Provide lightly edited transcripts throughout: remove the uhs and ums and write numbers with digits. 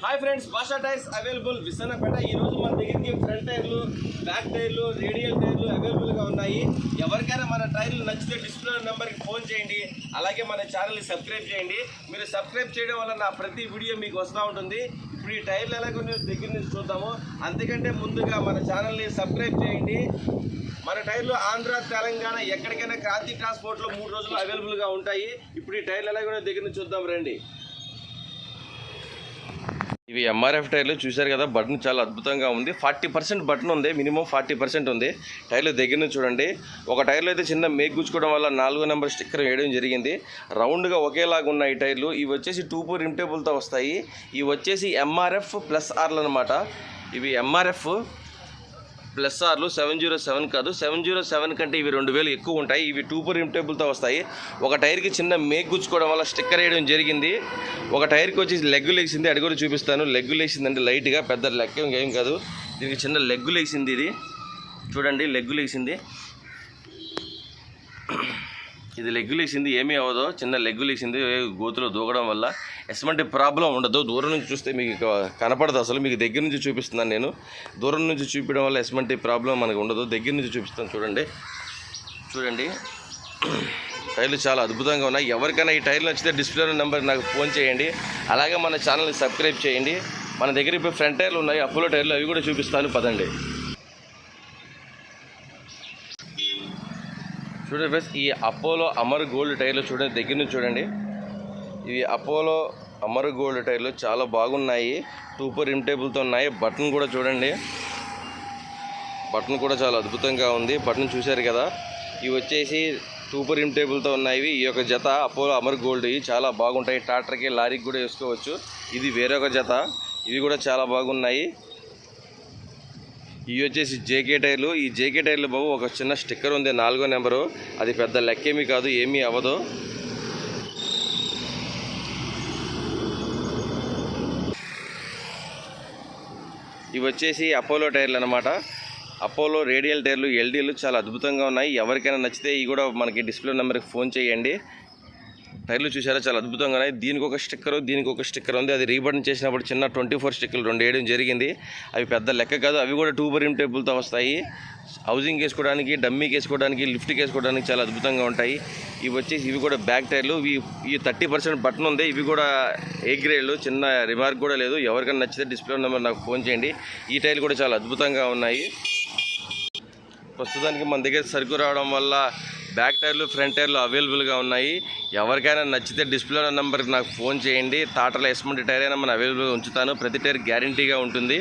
Hi friends, భాషా tyres available Visannapeta. ఈరోజు మన దగ్గరికి ఫ్రంట్ టైర్లు, బ్యాక్ టైర్లు, రేడియల్ టైర్లు అవైలబుల్గా ఉన్నాయి. ఎవరికైనా మన టైర్లు నచ్చితే డిస్ప్లే నెంబర్కి ఫోన్ చేయండి. అలాగే మన ఛానల్ని సబ్స్క్రైబ్ చేయండి. మీరు సబ్స్క్రైబ్ చేయడం వల్ల నా ప్రతి వీడియో మీకు వస్తూ ఉంటుంది. ఇప్పుడు ఈ టైర్లు ఎలాగో దగ్గర నుంచి చూద్దాము. అంతకంటే ముందుగా మన ఛానల్ని సబ్స్క్రైబ్ చేయండి. మన టైర్లు ఆంధ్ర, తెలంగాణ ఎక్కడికైనా క్రాంతి ట్రాన్స్పోర్ట్లో 3 రోజులు అవైలబుల్గా ఉంటాయి. ఇప్పుడు ఈ టైర్లు ఎలాగో దగ్గర నుంచి చూద్దాం రండి. ఇవి ఎంఆర్ఎఫ్ టైర్లు చూశారు కదా, బటన్ చాలా అద్భుతంగా ఉంది. 40% బటన్ ఉంది, మినిమం 40% ఉంది. టైర్లు దగ్గర నుంచి చూడండి. ఒక టైర్లో అయితే చిన్న మేక్ గుచ్చుకోవడం వల్ల 4వ నెంబర్ స్టిక్కర్ వేయడం జరిగింది. రౌండ్గా ఒకేలాగా ఉన్నాయి ఈ టైర్లు. ఇవి వచ్చేసి 2 రిమ్ టేబుల్తో వస్తాయి. ఇవి వచ్చేసి ఎంఆర్ఎఫ్ ప్లస్ ఆర్లు అనమాట. ఇవి ఎంఆర్ఎఫ్ ప్లస్ ఆర్లు 707 కాదు, 707 కంటే ఇవి 2000 ఎక్కువ ఉంటాయి. ఇవి 2 రిమ్ టేబుల్తో వస్తాయి. ఒక టైర్కి చిన్న మేక్ గుచ్చుకోవడం వల్ల స్టిక్కర్ వేయడం జరిగింది. ఒక టైర్కి వచ్చి లెగ్గు లేసింది, అది కూడా చూపిస్తాను. లెగ్గు లేసిందంటే లైట్గా, పెద్ద లెగ్ ఏం కాదు. దీనికి చిన్న లెగ్గు లేసింది. ఇది చూడండి, లెగ్గు లేసింది. ఇది లెగ్గు లేసింది, ఏమీ అవ్వదు. చిన్న లెగ్గు లేసింది గోతులో దూకడం వల్ల. ఎటువంటి ప్రాబ్లం ఉండదు. దూరం నుంచి చూస్తే మీకు కనపడదు, అసలు మీకు దగ్గర నుంచి చూపిస్తున్నాను నేను. దూరం నుంచి చూపించడం వల్ల ఎటువంటి ప్రాబ్లం మనకు ఉండదు. దగ్గర నుంచి చూపిస్తాను చూడండి. చూడండి, టైర్లు చాలా అద్భుతంగా ఉన్నాయి. ఎవరికైనా ఈ టైర్లు నచ్చితే డిస్ప్లే నెంబర్ నాకు ఫోన్ చేయండి. అలాగే మన ఛానల్ని సబ్స్క్రైబ్ చేయండి. మన దగ్గర ఇప్పుడు ఫ్రంట్ టైర్లు ఉన్నాయి, అపోలో టైర్లు, అవి కూడా చూపిస్తాను పదండి. చూడండి ఫ్రెండ్స్, ఈ అపోలో అమర్ గోల్డ్ టైర్లు చూడండి, దగ్గర నుంచి చూడండి. ఇవి అపోలో అమర్ గోల్డ్ టైర్లు చాలా బాగున్నాయి. 2 రిమ్ టేబుల్తో ఉన్నాయి. బటన్ కూడా చూడండి, బటన్ కూడా చాలా అద్భుతంగా ఉంది. బటన్ చూశారు కదా. ఇవి వచ్చేసి 2 రిమ్ టేబుల్తో ఉన్నాయి. ఈ యొక్క జత అపోలో అమర్ గోల్డ్ చాలా బాగుంటాయి. ట్రాక్టర్కి, లారీకి కూడా వేసుకోవచ్చు. ఇది వేరొక జత, ఇవి కూడా చాలా బాగున్నాయి. ఇవి వచ్చేసి జేకే టైర్లు. ఈ జేకే టైర్లు బాబు ఒక చిన్న స్టిక్కర్ ఉంది, 4వ నెంబరు. అది పెద్ద లెక్కేమీ కాదు, ఏమీ అవ్వదు. ఇవి వచ్చేసి అపోలో టైర్లు అనమాట. అపోలో రేడియల్ టైర్లు, ఎల్డీలు చాలా అద్భుతంగా ఉన్నాయి. ఎవరికైనా నచ్చితే ఇవి కూడా మనకి డిస్ప్లే నెంబర్కి ఫోన్ చేయండి. టైర్లు చూసారా, చాలా అద్భుతంగా ఉన్నాయి. దీనికి ఒక స్టిక్కర్, దీనికి ఒక స్టిక్కర్ ఉంది. అది రీబటన్ చేసినప్పుడు చిన్న 24 స్టిక్కర్లు 2 వేయడం జరిగింది. అవి పెద్ద లెక్క కాదు. అవి కూడా 2 రిమ్ టేబుల్తో వస్తాయి. హౌసింగ్ వేసుకోవడానికి, డమ్మీకి వేసుకోవడానికి, లిఫ్ట్కి వేసుకోవడానికి చాలా అద్భుతంగా ఉంటాయి. ఇవి వచ్చేసి ఇవి కూడా బ్యాక్ టైర్లు. ఇవి 30% బటన్ ఉంది. ఇవి కూడా ఏ గ్రేడ్లు, చిన్న రిమార్క్ కూడా లేదు. ఎవరికైనా నచ్చితే డిస్ప్లే నెంబర్ నాకు ఫోన్ చేయండి. ఈ టైర్లు కూడా చాలా అద్భుతంగా ఉన్నాయి. ప్రస్తుతానికి మన దగ్గర సరుకు రావడం వల్ల బ్యాక్ టైర్లు, ఫ్రంట్ టైర్లు అవైలబుల్గా ఉన్నాయి. ఎవరికైనా నచ్చితే డిస్ప్లే నెంబర్కి నాకు ఫోన్ చేయండి. టాటాలో ఎస్మంటి టైర్ అయినా మనం అవైలబుల్గా ఉంచుతాను. ప్రతి టైర్ గ్యారంటీగా ఉంటుంది.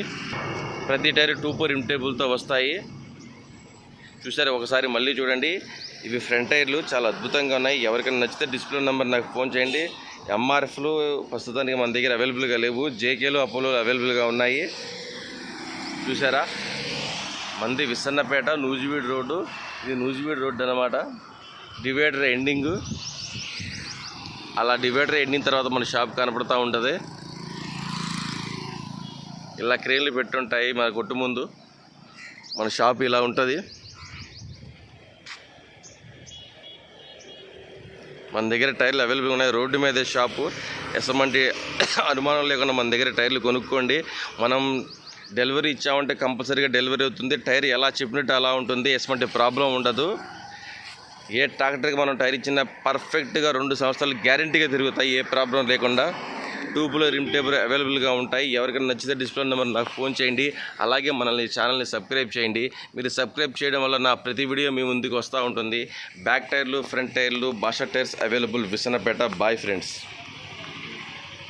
ప్రతి టైర్ 2 రిమ్ టేబుల్తో వస్తాయి. చూసారు, ఒకసారి మళ్ళీ చూడండి. ఇవి ఫ్రంట్ టైర్లు చాలా అద్భుతంగా ఉన్నాయి. ఎవరికైనా నచ్చితే డిస్ప్లే నెంబర్ నాకు ఫోన్ చేయండి. ఎంఆర్ఎఫ్లు ప్రస్తుతానికి మన దగ్గర అవైలబుల్గా లేవు. జేకేలు, అపోలో అవైలబుల్గా ఉన్నాయి. చూసారా, మంది విసన్నపేట, నూజివీడు రోడ్డు. ఇది నూజివీడు రోడ్డు అనమాట. Divider ending. అలా డివైడర్ ఎండింగ్ తర్వాత మన షాప్ కనపడుతూ ఉంటుంది. ఇలా క్రేన్లు పెట్టుంటాయి మన కొట్టు ముందు. మన షాప్ ఇలా ఉంటుంది. మన దగ్గర టైర్లు అవైలబుల్ ఉన్నాయి. రోడ్డు మీదే షాపు. ఎటువంటి అనుమానం లేకుండా మన దగ్గర టైర్లు కొనుక్కోండి. మనం డెలివరీ ఇచ్చామంటే కంపల్సరీగా డెలివరీ అవుతుంది. టైర్ ఎలా చెప్పినట్టు అలా ఉంటుంది, ఎటువంటి ప్రాబ్లం ఉండదు. ఏ ట్రాక్టర్కి మనం టైర్ ఇచ్చినా పర్ఫెక్ట్గా 2 సంవత్సరాలు గ్యారంటీగా తిరుగుతాయి, ఏ ప్రాబ్లం లేకుండా. 2 రిమ్ టేబుల్ అవైలబుల్గా ఉంటాయి. ఎవరికైనా నచ్చితే డిస్ప్లే నెంబర్ నాకు ఫోన్ చేయండి. అలాగే మనల్ని ఛానల్ని సబ్స్క్రైబ్ చేయండి. మీరు సబ్స్క్రైబ్ చేయడం వల్ల నా ప్రతి వీడియో మీ ముందుకు వస్తూ ఉంటుంది. బ్యాక్ టైర్లు, ఫ్రంట్ టైర్లు, భాషా tyres available Vissannapeta. Bye friends.